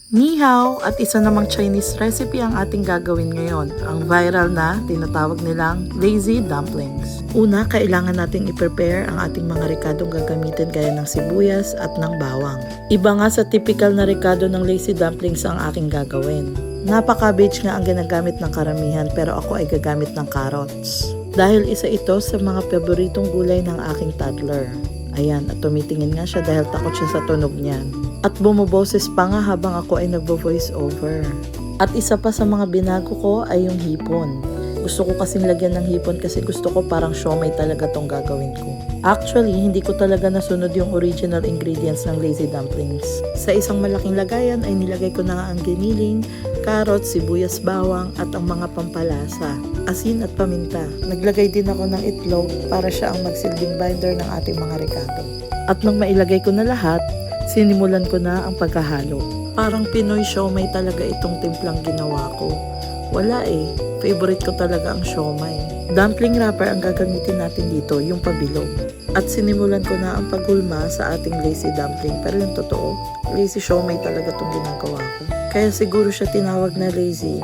Ni hao, at isa namang Chinese recipe ang ating gagawin ngayon, ang viral na tinatawag nilang lazy dumplings. Una, kailangan nating i-prepare ang ating mga ricadong gagamitin gaya ng sibuyas at ng bawang. Iba nga sa typical na ricado ng lazy dumplings ang aking gagawin. Napa-cabbage nga ang ginagamit ng karamihan pero ako ay gagamit ng carrots. Dahil isa ito sa mga paboritong gulay ng aking toddler. Ayan, at tumitingin nga siya dahil takot siya sa tunog niyan. At bumuboses pa nga habang ako ay nagbo-voice over. At isa pa sa mga binago ko ay yung hipon. Gusto ko kasing lagyan ng hipon kasi gusto ko parang siomai talaga tong gagawin ko. Actually, hindi ko talaga nasunod yung original ingredients ng lazy dumplings. Sa isang malaking lagayan ay nilagay ko na nga ang giniling, carrots, sibuyas, bawang at ang mga pampalasa, asin at paminta. Naglagay din ako ng itlog para siya ang magsilbing binder ng ating mga ricado. At nang mailagay ko na lahat, sinimulan ko na ang pagkahalo. Parang Pinoy siomai talaga itong timplang ginawa ko. Wala favorite ko talaga ang siomai. Dumpling wrapper ang gagamitin natin dito, yung pabilog. At sinimulan ko na ang paghulma sa ating lazy dumpling. Pero yung totoo, lazy siomai talaga itong ginagawa ko. Kaya siguro siya tinawag na lazy.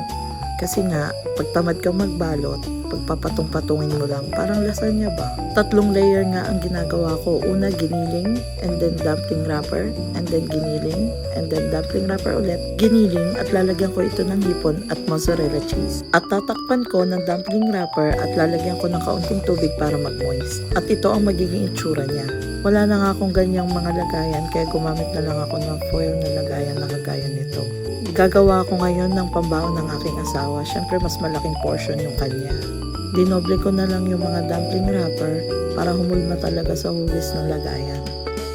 Kasi nga, pag tamad kang magbalot, pagpapatong-patungin mo lang, parang lasagna ba? 3 layer nga ang ginagawa ko. Una, giniling, and then dumpling wrapper, and then giniling, and then dumpling wrapper ulit. Giniling at lalagyan ko ito ng hipon at mozzarella cheese. At tatakpan ko ng dumpling wrapper at lalagyan ko ng kaunting tubig para mag-moist. At ito ang magiging itsura niya. Wala na nga akong ganyang mga lagayan, kaya gumamit na lang ako ng foil na lagayan na kagaya nito. Gagawa ko ngayon ng pambaon ng aking asawa. Siyempre, mas malaking portion yung kanya. Dinoble ko na lang yung mga dumpling wrapper para humulma talaga sa huwis ng lagayan.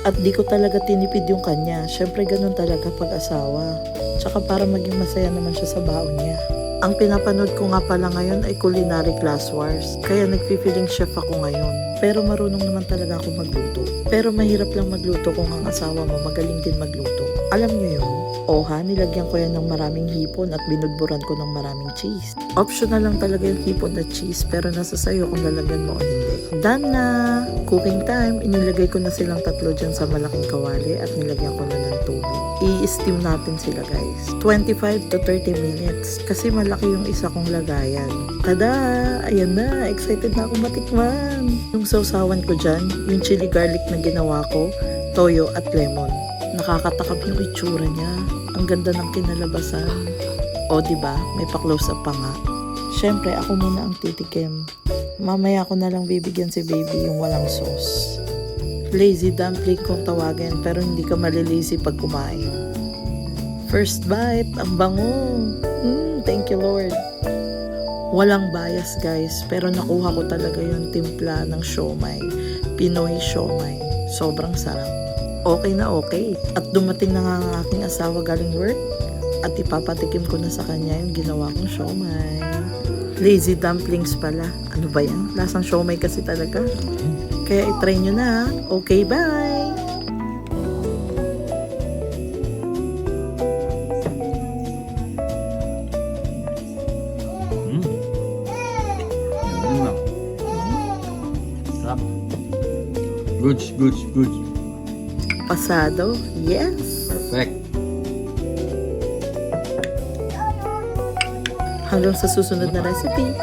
At di ko talaga tinipid yung kanya. Siyempre, ganun talaga pag-asawa. Tsaka para maging masaya naman siya sa baon niya. Ang pinapanood ko nga pala ngayon ay Culinary Class Wars. Kaya nagpi-feeling chef ako ngayon. Pero marunong naman talaga ako magluto. Pero mahirap lang magluto kung ang asawa mo magaling din magluto. Alam niyo yun? Oha, nilagyan ko yan ng maraming hipon at binudburan ko ng maraming cheese. Optional lang talaga yung hipon at cheese pero nasa sayo kung lalagyan mo o hindi. Done na! Cooking time! Inilagay ko na silang 3 dyan sa malaking kawali at nilagyan ko na ng tubig. I-steam natin sila guys. 25 to 30 minutes kasi malaki yung isa kong lagayan. Tada! Ayan na! Excited na ako matikman! Yung sausawan ko dyan, yung chili garlic na ginawa ko, toyo at lemon. Nakakatakam yung itsura niya. Ang ganda ng kinalabasan. O diba, may pa-close up pa nga. Siyempre, ako muna ang titikim. Mamaya ko na lang bibigyan si baby yung walang sauce. Lazy dumpling kung tawagin, pero hindi ka malilizi pag kumain. First bite, ang bango. Thank you Lord. Walang bias guys, pero nakuha ko talaga yung timpla ng siomai. Pinoy siomai. Sobrang sarap. Okay na okay. At dumating na nga ang aking asawa galing work at ipapatikim ko na sa kanya yung ginawa kong siomai. Lazy dumplings pala. Ano ba yan? Lasang siomai kasi talaga. Kaya itry nyo na. Okay, bye! Good. Pasado? Yes! Perfect. Hanggang sa susunod na recipe.